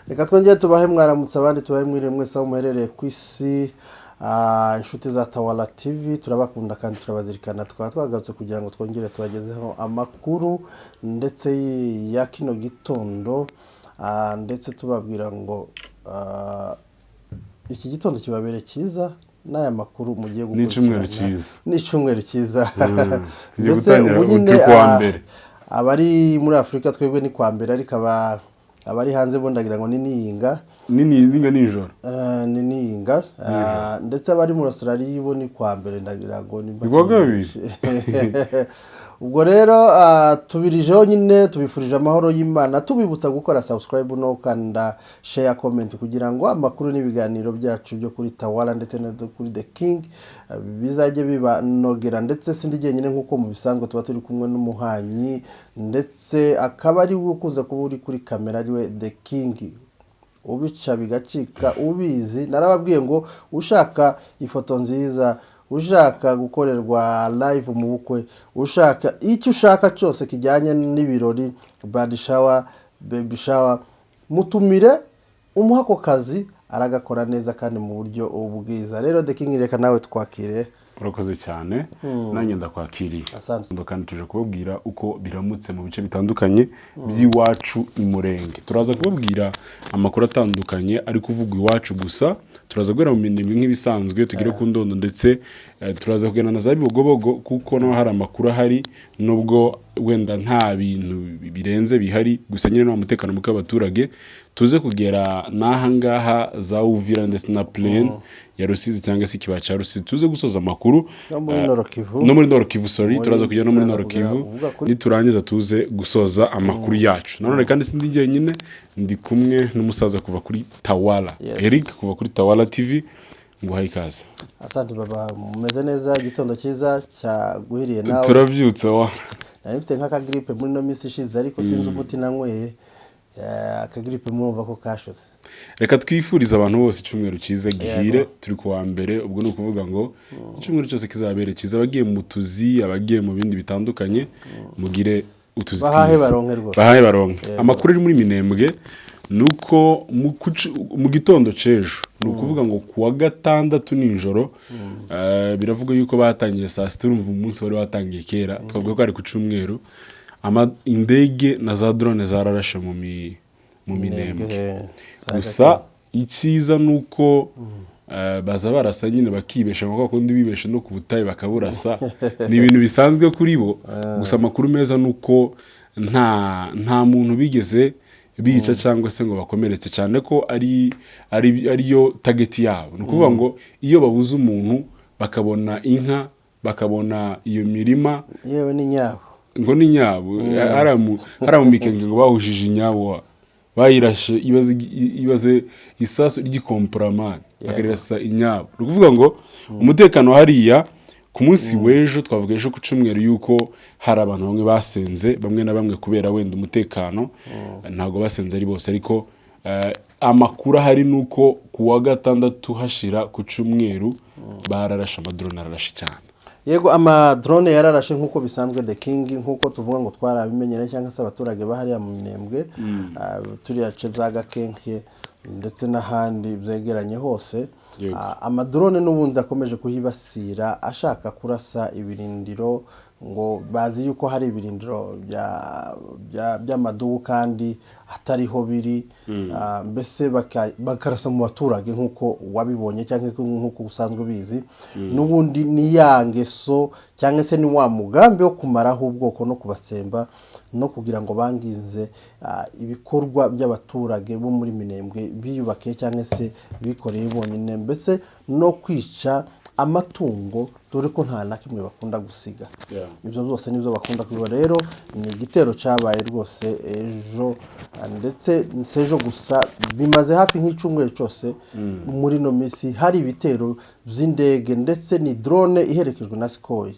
reka twongere tubahe mwaramutse abandi tubahe mwire mwese aho muherereye ku isi. Inshuti za Tawala TV turabakunda kandi turabazirikana, tukaba twagarutse kugira ngo twongere tubagezeho amakuru ndetse ya kino gitondo, ndetse tubabwira ngo iki gitondo kibabere cyiza n'aya makuru mugiye gukurikirana. Ni icyumweru cyiza. Mbese ubu nyine abari muri Afurika twebwe ni kwa mbere, ariko abari hanze bo ndagira ngo ni niyinga nijoro. Ni niyinga. Ndetse abari muri Australia bo ni kwa mbere ndagira ngo ni ubwo rero tubirijeho nyine tubifurije amahoro y'Imana, tubibutsa gukora subscribe no kanda share comment kugira ngo amakuru n'ibiganiro byacu byo kuri Tawala ndetse no kuri The King bizajye bibanogera. Ndetse sindi nyine nkuko mu bisanzwe tuba turi kumwe n'umuhanyi, ndetse akaba ari ukuza kuba uri kuri kamera ariwe The King, ubica bigacika ubizi. Narababwiye ngo ushaka ifoto nziza, ushaka gukorerwa live mu bukwe, ushaka icyo ushaka cyose kijyanye n'ibirori, bride shower, baby shower, mutumire umuha ako kazi aragakora neza kandi mu buryo ubwiza. Rero The King reka nawe twakire. Urakoze cyane. Nanjye ndakwakiriye. Kandi tuje kubabwira uko biramutse mu bice bitandukanye by'iwacu imurenge. Turaza kubabwira amakuru atandukanye ari kuvugwa iwacu gusa. Turaza guhera mu minembwe nk'ibisanzwe tugire ku ndondo, ndetse turaza kugenda na za Bibogobogo kuko no hari amakuru ahari, nubwo wenda nta bintu birenze bihari, gusa nyine no umutekano muke w'abaturage. Tuze kugera naha ngaha za Uvira ndetse na Plain ya Rusizi cyangwa se Kibaya cya Rusizi. Tuze gusoza amakuru no muri Nord Kivu, turaza kujya no muri Nord Kivu, niturangiza tuze gusoza amakuru yacu. Nanone kandi sindi njyenyine, ndi kumwe n'umusaza kuva kuri Tawala, Eric kuva kuri Tawala TV. Nguhaye ikaze. Asante baba, mumeze neza? Igitondo cyiza cyaguhiriye nawe? Turabyutse wa nari mfite nk'aka gripe muri no minsi ishize, ariko sinzi umuti nanyweye aka gripe murumva ko kashoze. Reka twifuriza abantu bose icyumweru cyiza gihire. Turi kuwa mbere, ubwo ni ukuvuga ngo icyumweru cyose kizabere cyiza. Abagiye mu tuzi, abagiye mu bindi bitandukanye, mugire utuzi twiza, bahaye baronke. Amakuru ari muri Minembwe nuko mu gitondo cejo, ni ukuvuga ngo kuwa gatandatu nijoro, biravuga yuko batangiye saa 6. Urumva umunsi wari watangiye kera, twavuga ko ari ku cyumweru. Indege na za drone zararashe mu Minembwe. Gusa icyiza nuko baza barasa nyine bakibesha, ngo kundi bibesha no ku butayi bakaburasa. Ni ibintu bisanzwe kuri bo. Gusa amakuru meza nuko nta muntu bigeze bica cyangwa se ngo bakomeretse, cyane ko ariyo target yabo. Ni ukuvuga ngo iyo babuze umuntu bakabona inka, bakabona iyo mirima, yewe ni nyabo, ngo ni nyabo, hari mu mikenge ngo bahujije inyabo, bayirashe ibaze isasu ry'ikomporamani bakarasa inyabo. Ni ukuvuga ngo umutekano hariya ku munsi w'ejo, twavuga ejo ku cyumweru, yuko hari abantu bamwe basenze, bamwe na bamwe kubera wenda umutekano, ntabwo basenze ari bose, ariko amakuru ahari nuko kuwa gatandatu hashira ku cyumweru bararashe amadrone, ararashe cyane. Yego, amadrone yararashe nkuko bisanzwe The King, nkuko tuvuga ngo twarabimenyere cyangwa se abaturage bahari mu Minembwe, turiya ce bya Gakenke ndetse n'ahandi byegeranye hose. Amadrone n'ubundi akomeje kuhibasira ashaka kurasa ibirindiro, ngo bazi yuko hari ibirindiro by'amadubu kandi atariho biri. Mbese bakarasa mu baturage nkuko wabibonye cyangwa nkuko usanzwe bizi. N'ubundi ni ya ngeso cyangwa se ni wa mugambi wo kumaraho ubwoko no kubatsemba no kugira ngo bangize ibikorwa by'abaturage bo muri Minembwe biyubakiye cyangwa se bikoreye bonyine, mbese no kwica amatungo, dore ko nta na kimwe bakunda gusiga. Ibyo byose nibyo bakunda kwiba. Rero ni igitero cyabaye rwose ejo, ndetse sejo gusa bimaze hafi nk'icyumweru cyose. Muri no minsi hari ibitero by'indege, ndetse ni drone iherekejwe na Sukhoi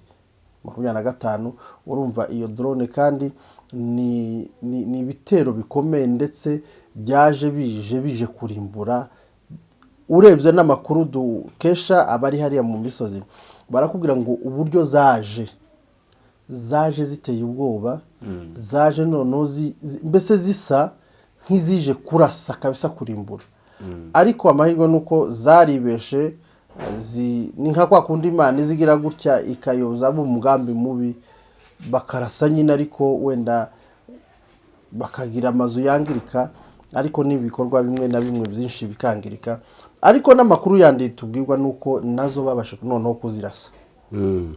25. Urumva iyo drone kandi ni ibitero bikomeye, ndetse bije kurimbura. Urebye n'amakuru dukesha abari hariya mu misozi, barakubwira ngo uburyo zaje ziteye ubwoba, zaje noneho mbese zisa nk'izije kurasa kabisa kurimbura ariko amahirwe nuko zaribeshe ni nka kwa kundi Imana izigira gutya ikayoza umugambi mubi bakarasa nyine ariko wenda bakagira amazu yangirika ariko n'ibikorwa bimwe na bimwe byinshi bikangirika ariko n'amakuru yandi tubwirwa nuko nazo babashe noneho kuzirasa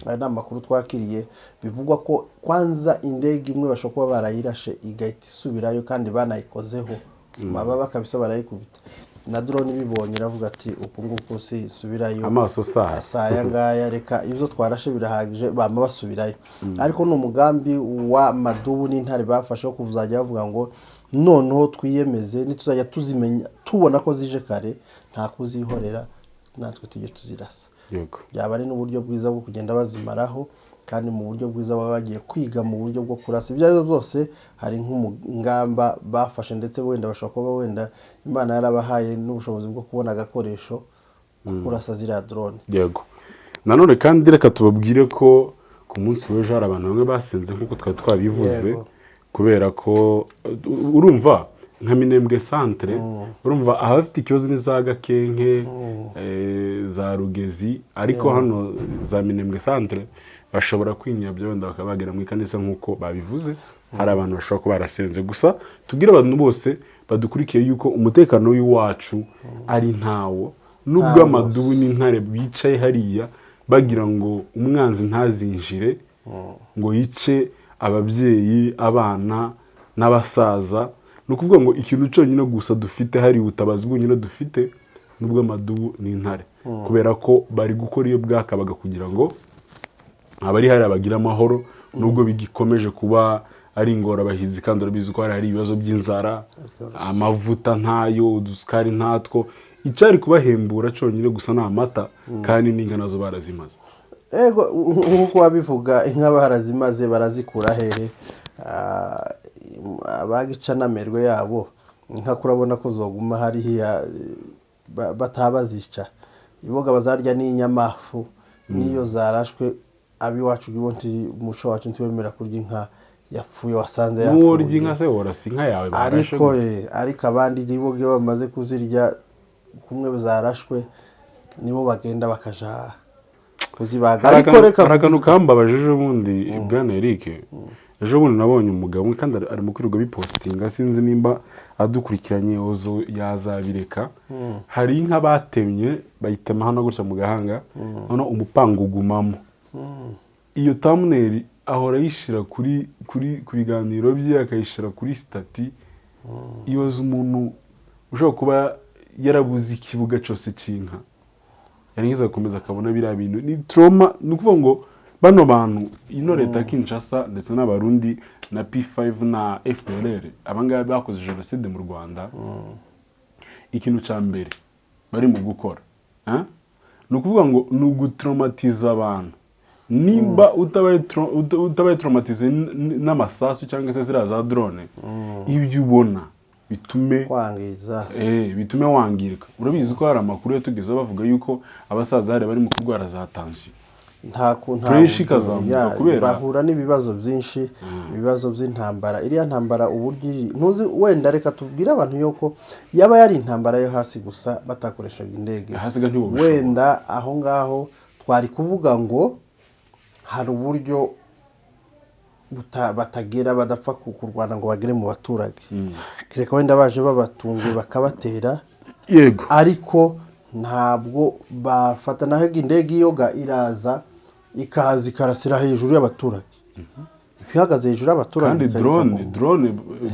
aya ni amakuru twakiriye bivugwa ko kwanza indege imwe bashobora kuba barayirashe igahita isubirayo kandi banayikozeho baba kabisa barayikubita na drone bibonye iravuga ati uku nguku si isubirayo amaso saya ngaya reka ibyo twarashe birahagije bama basubirayo ariko ni umugambi wa Madubu n'intare bafashe ko kuzajya bavuga ngo noneho twiyemeze nituzajya tuzimenya tubona ko zije kare nta kuzihorera natwe tujye tuzirasa byaba ari n'uburyo bwiza bwo kugenda bazimaraho kandi mu buryo bwiza baba bagiye kwiga mu buryo bwo kurasa ibyo ari byose hari nk'umugamba bafashe ndetse wenda bashobora kuba wenda Imana yarabahaye n'ubushobozi bwo kubona agakoresho kurasa ziriya drone yego nanone kandi reka tubabwire ko ku munsi w'ejo hari abantu bamwe basenze nk'uko twari twabivuze kubera ko urumva nka Minembwe centre urumva abafite ikibazo ni za Gakenke za Rugezi ariko hano za Minembwe centre bashobora kwinyabya wenda bakabagera mu ikanisa nk'uko babivuze hari abantu bashobora kuba barasenze gusa tubwire abantu bose badukurikiye yuko umutekano w'iwacu ari ntawo nubwo Amadubu n'intare bicaye hariya bagira ngo umwanzi ntazinjire ngo yice ababyeyi abana n'abasaza no kuvuga ngo ikintu cyonyine gusa dufite hari ubutabazi bwonyine dufite nubwo Amadubu n'intare kubera ko bari gukora iyo bwakabaga kugira ngo abari hari abagira amahoro nubwo bigikomeje kuba ari ingorabahizi kandi urabizi ko hari ibibazo by'inzara amavuta ntayo udusukari ntatwo icyari kubahembura cyonyine gusa ni amata kandi n'inka nazo barazimaze ego nk'uko wabivuga inka barazimaze barazikura hehe abagica n'amerwe yabo inka kurabona ko zoguma hariya batabazica iboga bazarya n'inyamafu niyo zarashwe abiwacu gibonti umuco wacu ntiwemera kurya inka yapfuye wasanze yapfuye n'uwo urya inka se worasa inka yawe barashe ariko abandi niboge bamaze kuzirya kumwe zarashwe nibo bagenda bakaja kuzibaga ariko reka arakanu kambabaje ejo bundi Bwana Eric ejo bundi nabonye umugabo kandi ari mu kwirirwa bipostinga sinzi nimba adukurikiranye ozo yazabireka hari inka batemye bayitema hano gutya mu gahanga none umupango ugumamo iyo thumbnail ahora yishira kuri biganiro bye akayishira kuri stati ibaza umuntu ushobora kuba yarabuze ikibuga cyose cy'inka yarangiza gukomeza akabona biriya bintu ni trauma ni ukuvuga ngo bano bantu ino leta Kinshasa ndetse n'abarundi na P5 na FDLR abangaba bakoze jenoside mu Rwanda ikintu cya mbere bari mu gukora ni ukuvuga ngo ni ugutraumatiza abantu nimba utabaye traumatize n'amasasu cyangwa se ziriya za drone ibyo ubona bitume wangiza bitume wangirika urabizi ko hari amakuru yatugeze bavuga yuko abasaza hari bari mu kurwara za tension nta kubera bahura n'ibibazo byinshi ibibazo by'intambara iriya ntambara uburyo ntuzi wenda reka tubwire abantu yuko yaba yari intambara yo hasi gusa batakoreshaga indege wenda aho ngaho twari kuvuga ngo hari uburyo batagera badapfa kurwana ngo bagere mu baturage kereka wenda baje babatunze bakabatera yego ariko ntabwo bafata naho indege yoga iraza ikaza ikarasira hejuru y'abaturage ihagaze hejuru y'abaturage kandi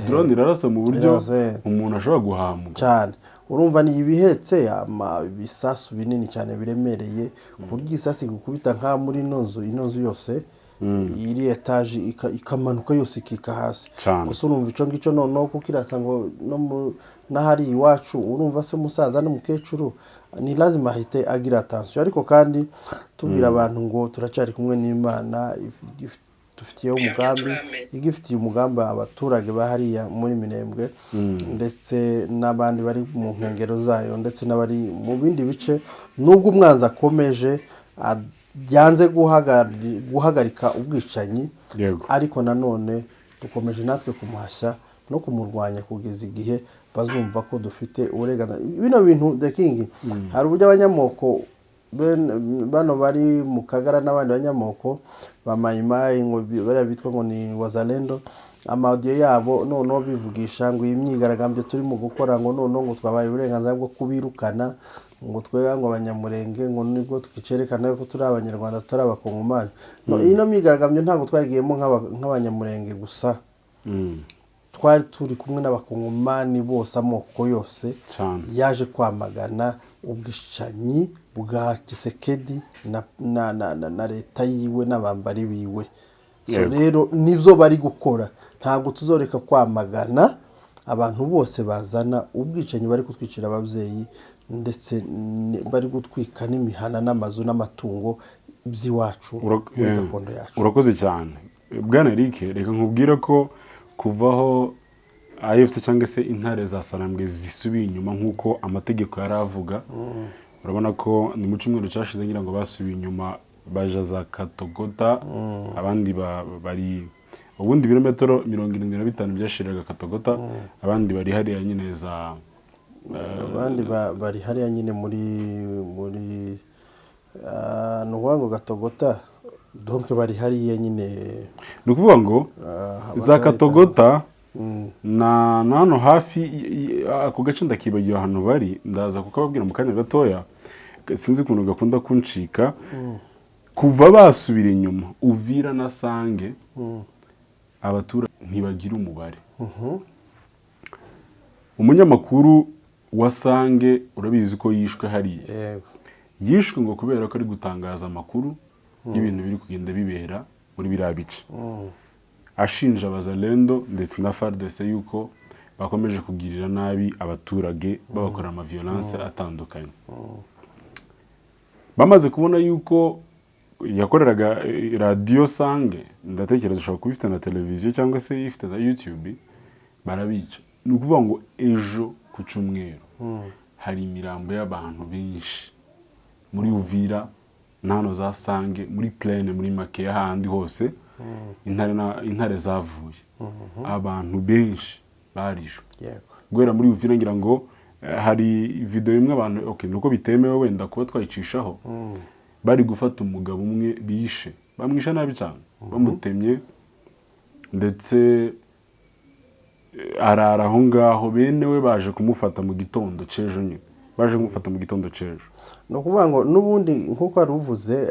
drone irarasa mu buryo umuntu ashobora guhamuka cyane urumva ni ibihetse ibisasu binini cyane biremereye kurya isasi gukubita nka muri inozu yose iri etage ikamanuka yose ikika hasi gusa urumva ico ngico noneho kuko irasa ngo no nahari iwacu urumva se musaza n'umukecuru ni lazima ahite agira attention ariko kandi tubwira abantu ngo turacyari kumwe n'Imana dufitiye umugambi igifitiye umugambi abaturage bahariya muri Minembwe ndetse n'abandi bari mu nkengero zayo ndetse n'abari mu bindi bice nubwo umwanzi akomeje byanze guhagarika ubwicanyi ariko nanone dukomeje natwe kumuhashya no kumurwanya kugeza igihe bazumva ko dufite uburenganzira. Bino bintu The King hari uburyo abanyamoko bano bari mu Kagara n'abandi banyamoko bamayimayi ngo bari bitwa ngo ni wazalendo, amaudio yabo noneho bivugisha ngo iyi myigaragambyo turi mu gukora ngo noneho ngo twabaye uburenganzira bwo kubirukana, ngo twega ngo abanyamurenge ngo nibwo twicerekana ko turi abanyarwanda tutari abakongomani. No, ino myigaragambyo ntabwo twagiyemo nk'abanyamurenge gusa, twari turi kumwe n'abakongomani bose amoko yose yaje kwamagana ubwishanyi bwa Tshisekedi na leta yiwe n'abambari biwe. So rero nivyo bari gukora, ntabwo tuzoreka kwamagana abantu bose bazana ubwicanyi bari kutwicira abavyeyi ndetse bari gutwika n'imihana n'amazu n'amatungo by'iwacu muri gakondo yacu. Urakoze cyane Bwana Eric, reka nkubwira ko kuvaho AFC cyangwa se intare za Sarambwe zisubiye inyuma nkuko amategeko yaravuga, urabona ko ni mu cyumweru cyashize ngira ngo basubiye inyuma baja za Katogota, abandi bari ubundi birometero 75 byashiraga Katogota, abandi bari hariya nyine za abandi bari hariya nyine muri no Katogota, donc bari hariya nyine ni kuvuga ngo za Katogota na nano hafi ako gace ndakibagiye ahantu bari, ndaza kukababwira mu kanya gatoya, sinzi ukuntu gakunda kuncika. Kuva basubira inyuma Uvira na Sange, abatura ntibagira umubare. Umunyamakuru wa Sange urabizi ko yishwe hariya, yishwe ngo kubera ko ari gutangaza amakuru y'ibintu biri kugenda bibera muri birabice, ashinja abazalendo ndetse na FARDC yuko bakomeje kugirira nabi abaturage babakora ama violence atandukanye. Bamaze kubona yuko yakoreraga radio Sange, ndatekereza ushobora kubifite na televiziyo cyangwa se ifite na YouTube, barabica. Ni ukuvuga ngo ejo ku cyumweru hari imirambo y'abantu benshi muri Uvira nano za Sange, muri Plaine, muri Makeya, handi hose intare zavuye, abantu benshi barishwe. Gwera muri Uvira ngira ngo hari video imwe abantu nuko bitemewe wenda kuba twayicishaho, bari gufata umugabo umwe bishe, bamwisha nabi cyane, bamutemye ndetse arara aho ngaho, bene we baje kumufata mu gitondo cejo nyine, baje kumufata mu gitondo cejo. No kuvuga ngo nubundi nkuko ari uvuze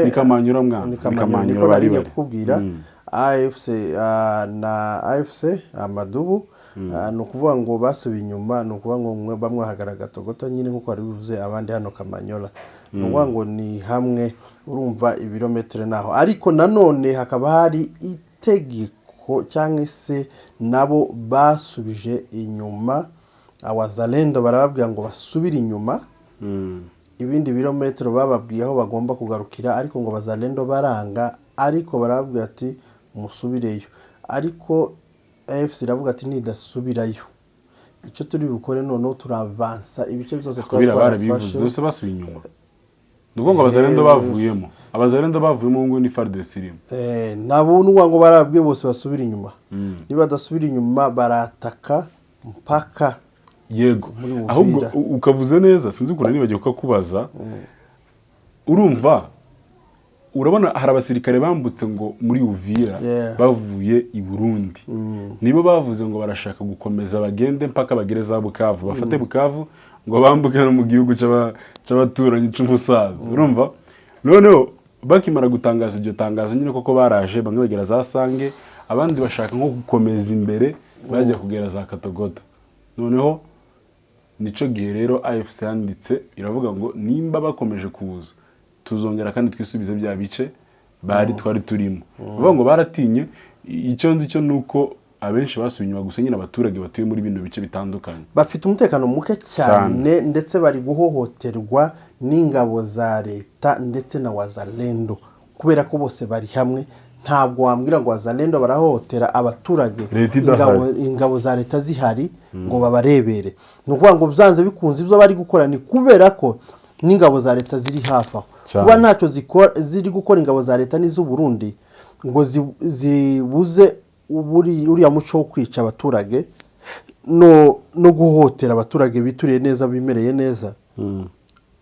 nikamanyura mwana, nikamanyura bari kubwira AFC na AFC Amadubu, no kuvuga ngo basubiye inyuma, no kuvuga ngo bamwe hagaragara Katogota nyine nkuko ari bivuze, abandi hano Kamanyola, no kuvuga ngo ni hamwe urumva ibirometero naho. Ariko nanone hakaba hari itegeko cyangwa se nabo basubije inyuma abazalendo, barababwira ngo basubire inyuma ibindi birometero bababwiye aho bagomba kugarukira, ariko ngo bazalendo baranga, ariko barababwira ati musubireyo. Ariko AFC iravuga ati nidasubirayo icyo turi bukore noneho turavansa ibice byose twabarabivuze bose basubiye inyuma. Nuko ngo abazalendo bavuyemo ngo ni FARDC irimo, nabo nuwa ngo barabwiye bose basubira inyuma. Niba badasubira inyuma barataka mpaka. Yego, ahubwo ukavuze neza, sinzi ukuntu nibagiye kukubaza, urumva urabona hari abasirikare bambutse ngo muri Uvira bavuye i Burundi, nibo bavuze ngo barashaka gukomeza bagende mpaka bagere za Bukavu, bafate Bukavu ngo bambuke no mu gihugu cy'abaturanyi cy'umusaza. Urumva noneho bakimara gutangaza iryo tangazo nyine koko baraje, bamwe bagera za Sange, abandi bashaka nko gukomeza imbere bajya kugera za Katogota. Noneho nico gihe rero AFC yanditse iravuga ngo nimba bakomeje kuza tuzongera kandi twisubize bya bice bari twari turimo. Bavuga ngo baratinye, icyo nzi cyo nuko abenshi basubiye inyuma, gusa nyine abaturage batuye muri bino bice bitandukanye bafite umutekano muke cyane, ndetse bari guhohoterwa n'ingabo za leta ndetse na wazalendo, kubera ko bose bari hamwe. Ntabwo wambwira ngo wazalendo barahohotera abaturage, ingabo za leta zihari ngo babarebere. Nukuvuga ngo byanze bikunze ibyo bari gukora ni kubera ko n'ingabo za leta ziri hafi aho. Kuba ntacyo ziri gukora ingabo za leta n'iz'u Burundi ngo zibuze uriya muco wo kwica abaturage no guhotera abaturage bituriye neza bimereye neza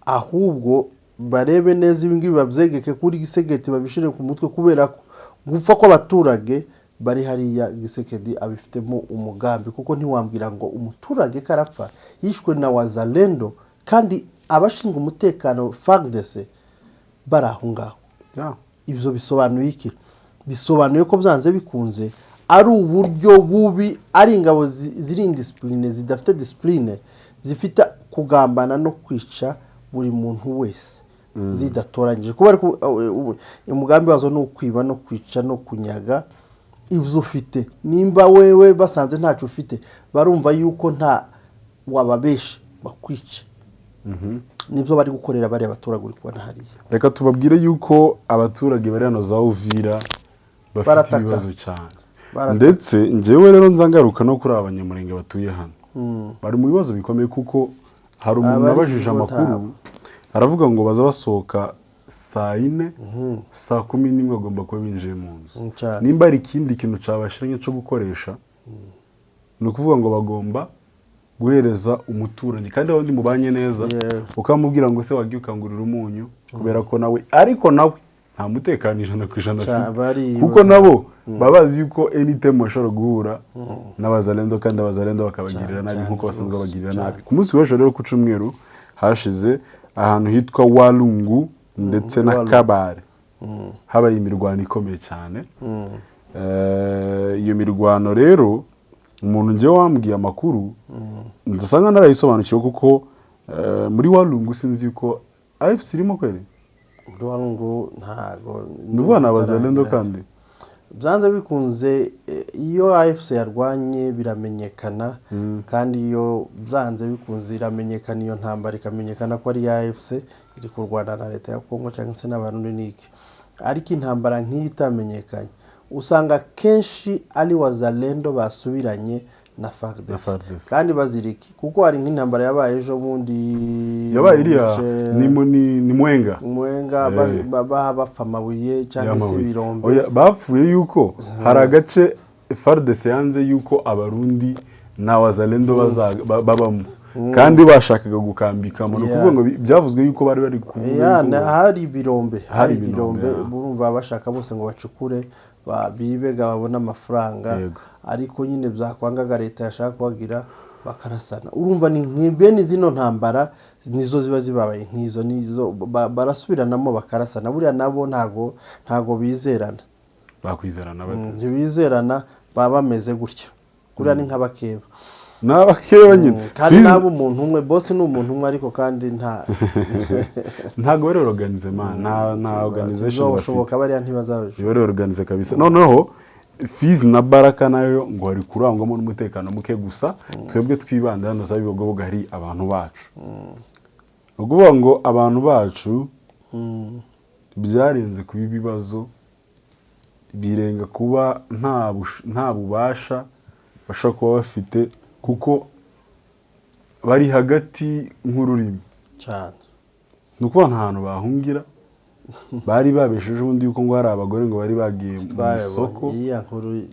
ahubwo barebe neza ibingibi babyegeke kuri Gisegeti babishire ku mutwe kubera ko gupfa kw'abaturage bari hariya Gisekedi abifitemo umugambi kuko ntiwambwira ngo umuturage karapfa yishwe na wazalendo kandi abashinzwe umutekano FARDC baraho ngaho ibyo bisobanuye iki bisobanuye ko byanze bikunze ari uburyo bubi ari ingabo ziri indiscipline zidafite discipline zifite kugambana no kwica buri muntu wese zidatoranyije kuba umugambi wazo no kwiba no kwica no kunyaga ibyo ufite nimba wewe basanze ntacyo ufite barumva yuko nta wababeshe bakwica nibyo bari gukorera bari abaturage uri kubona hariya reka tubabwire yuko abaturage bari hano za Uvira bafite ibibazo cyane ndetse njyewe rero nzangaruka no kuri abanyamurenge batuye hano bari mu bibazo bikomeye kuko hari umuntu nabajije amakuru aravuga ngo baza basohoka saa 4 saa 11 bagomba kuba binjiye mu nzu nimba ari ikindi kintu cyabashiranye cyo gukoresha ni ukuvuga ngo bagomba guhereza umuturanyi kandi abandi mubanye neza ukamubwira ngo se wagiye ukangurira umunyu kubera ko nawe ariko nawe nta mutekano 100% afite kuko nabo babazi yuko anytime bashobora guhura n'abazalendo kandi abazalendo bakabagirira nabi nkuko basanzwe bagirira nabi ku munsi w'ejo rero ku cyumweru hashize ahantu hitwa Walungu ndetse na Kabare habaye imirwano ikomeye cyane iyo mirwano rero umuntu nje wambwiye amakuru ndasanga narayisobanukiwe kuko muri Walungu sinzi yuko AFC irimo kweli Walungu ntago nuvuga n'abazalendo kandi byanze bikunze iyo AFC yarwanye biramenyekana kandi iyo byanze bikunze iramenyekana iyo ntambara ikamenyekana ko ari AFC iri kurwana na leta ya Kongo cyangwa se n'abarundi niki ariko intambara nk'iyi itamenyekanye usanga kenshi ari wazalendo basubiranye na FARDC kandi baziriki kuko hari nk'intambara yabaye ejo bundi yabaye iriya ni Mwenga bapfa amabuye cyangwa se ibirombe bapfuye yuko hari agace FARDC yanze yuko abarundi na wazalendo babamo kandi bashakaga gukambikamo no kuvuga ngo byavuzwe yuko bari bari kuvuga hari ibirombe burumva bashaka bose ngo bacukure babibega babona amafaranga ariko nyine byakwangaga leta yashaka kubagira bakarasana urumva ni nk'ibeni zino ntambara nizo ziba zibabaye nk'izo nizo barasubiranamo bakarasana buriya nabo ntago bizerana bakwizerana bateze bizerana baba bameze gutya kuriya ni nk'abakeba n'abakeba nyine kandi nabo umuntu umwe boss ni umuntu umwe ariko kandi ntago bari organize nta organization bashoboka bari ntibazabije bari organize kabisa noneho Fizi na Baraka nayo ngo bari kurangwamo n'umutekano muke gusa twebwe twibanda hano za Bibogobogo hari abantu bacu ukuvuga ngo abantu bacu byarenze kuba ibibazo birenga kuba nta bubasha bashaka kuba bafite kuko bari hagati nk'ururimi cyane nuko nta hantu bahungira bari babesheje ubundi yuko ngo hari abagore ngo bari bagiye mu isoko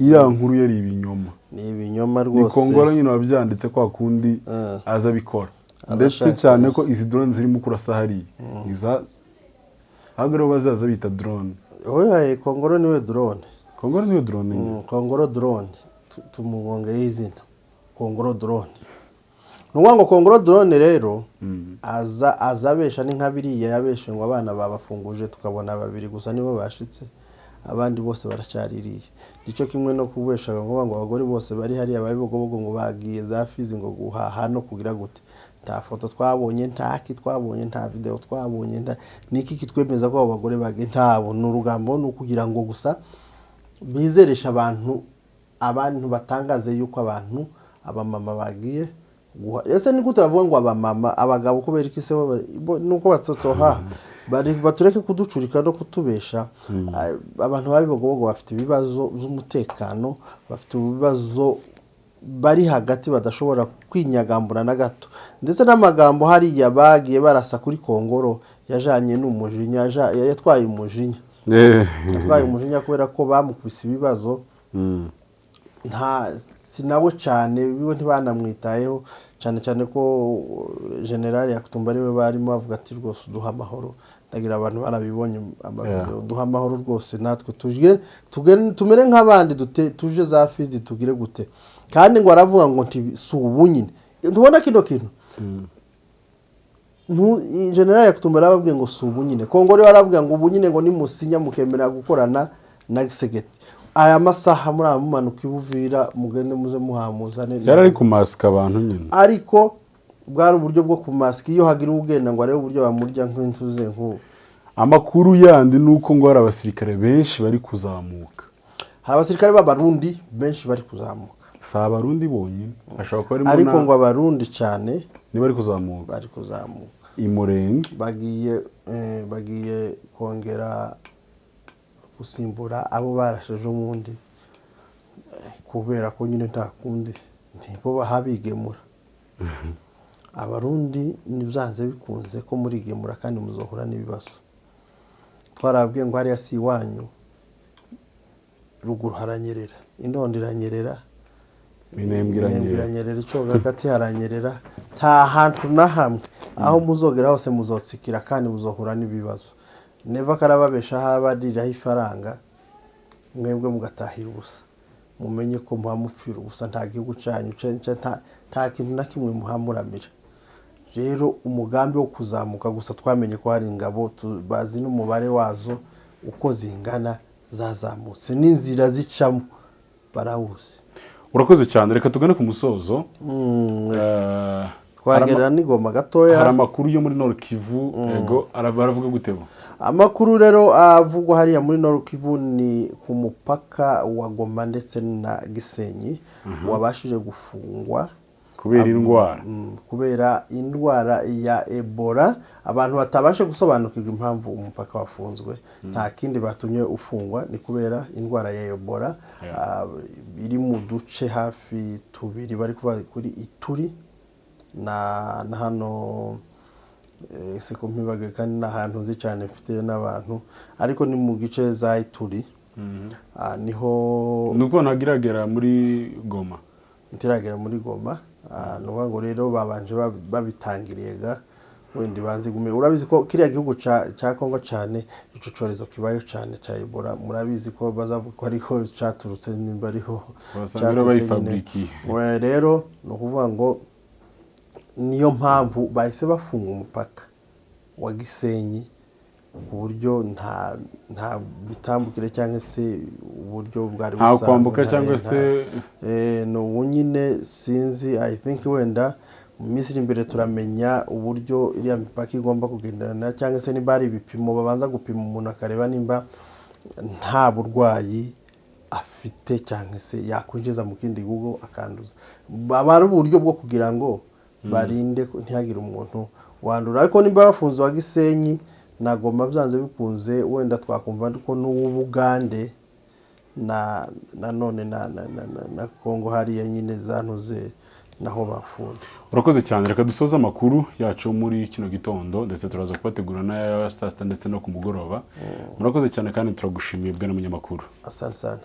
iya nkuru yari ibinyoma ni ibinyoma rwose ni Kongolo nyine wabyanditse kwa kundi aza bikora ndetse cyane ko izi drone zirimo kurasa hari ahagaro bazaza bita drone oya Kongolo niwe drone Kongolo drone tumubonge izina Kongolo drone ngo Kongolo drone rero azabesha ni nk'abiriya yabeshe ngo abana babafunguje tukabona babiri gusa nibo bashitse abandi bose baracyaririye nicyo kimwe no kubesha ngo abagore bose bari hariya Bibogobogo ngo bagiye za Fizi ngo guhaha no kugira gute nta foto twabonye nta video twabonye niki kitwemeza ko abagore bagiye ntabo n'urugambo no kugira ngo gusa bizeresha abantu batangaze yuko abantu abamama bagiye ese ni gute bavuga ngo abamama abagabo kubera iki se nuko batsotoha bari batureke kuducurika no kutubesha abantu Bibogobogo bafite ibibazo by'umutekano bafite ibibazo bari hagati badashobora kwinyagambura na gato ndetse n'amagambo hari yabagiye barasa kuri Kongolo yajanye n'umujinya yatwaye umujinya kubera ko bamukubise ibibazo sinabo cyane bibo ntibanamwitayeho cyane cyane ko generali Yakutumba ariwe barimo bavuga ati rwose uduha amahoro ndagira abantu barabibonye amavideo duha amahoro rwose natwe tumere nk'abandi tuje za Fizi tugire gute kandi ngo aravuga ngo si ubu nyine ntubona kino kintu generali Yakutumba arababwiye ngo si ubu nyine Kongo rero aravuga ngo ubu nyine ngo nimusinya mukemera gukorana na Gisegeti aya masaha muri amumanuka ibuvira mugende muze muhamuzane yari ari kumasika abantu nyine ariko bwari uburyo bwo kumasika iyo hagira ugenda ngo arebe uburyo bamurya nk'intuze nk'ubu amakuru yandi nuko ngo hari abasirikare benshi bari kuzamuka hari abasirikare b'abarundi benshi bari kuzamuka si abarundi bonyine ashobora kuba arimo ariko ngo abarundi cyane ni bari kuzamuka imurenge bagiye kongera gusimbura abo barasheje ubundi kubera ko nyine nta kundi ntibo bahabigemura abarundi nibyanze bikunze ko muri gemura kandi muzohura n'ibibazo twarabwiye ngo hariya si iwanyu ruguru haranyerera indondo iranyerera inembwiranyerera icyo hagati haranyerera nta hantu na hamwe aho muzogera hose muzotsikira kandi muzohura n'ibibazo neva karababesha habariraho ifaranga mwebwe mugatahira ubusa mumenye ko muhamupfira ubusa nta gihugu cyanyu nta kintu na kimwe muhamuramira rero umugambi wo kuzamuka gusa twamenye ko hari ingabo bazi n'umubare wazo uko zingana zazamutse n'inzira zicamo barawuzi urakoze cyane reka tugane ku musozo twagera n'igoma gatoya hari amakuru yo muri Nord Kivu ego baravuga gutebo amakuru rero avugwa hariya muri Nord Kivu ni ku mupaka wa Goma ndetse na Gisenyi wabashije gufungwa kubera indwara ya Ebola abantu batabashe gusobanukirwa impamvu umupaka wafunzwe nta kindi batumye ufungwa ni kubera indwara ya Ebola iri mu duce hafi tubiri bari kuba kuri Ituri na hano siko mpibage kandi n'ahantu nzi cyane mfite n'abantu ariko ni mu gice za Ituri niho nuko nagiragera muri Goma ntiragera muri Goma nuvuga ngo rero babanje babitangiriye wenda banze gume urabizi ko kiriya gihugu ca Kongo cyane ico corezo kibayo cyane ca Ebola murabizi ko bazavuga ko ariko caturutse nimba ariho bayifabrikiye rero no kuvuga ngo niyo mpamvu bahise bafunga umupaka wa Gisenyi ku buryo nta bitambukire cyangwa se uburyo bwari busanzwe nta kwambuka cyangwa se no nyine sinzi I think wenda mu minsi iri imbere turamenya uburyo iriya mipaka igomba kugenderana cyangwa se niba ari ibipimo babanza gupima umuntu akareba nimba nta burwayi afite cyangwa se yakwinjiza mu kindi gihugu akanduza baba ari uburyo bwo kugira ngo barinde ntihagire umuntu wandura ariko nimba bafunze wa Gisenyi nagoma byanze bikunze wenda twakumva ko n'ubugande na none na Kongo hariya nyine zantuze naho bafunze urakoze cyane reka dusoza amakuru yacu muri kino gitondo ndetse turaza kubategura na saa sita ndetse no ku mugoroba murakoze cyane kandi turagushimiye bwa n'umunyamakuru asante sana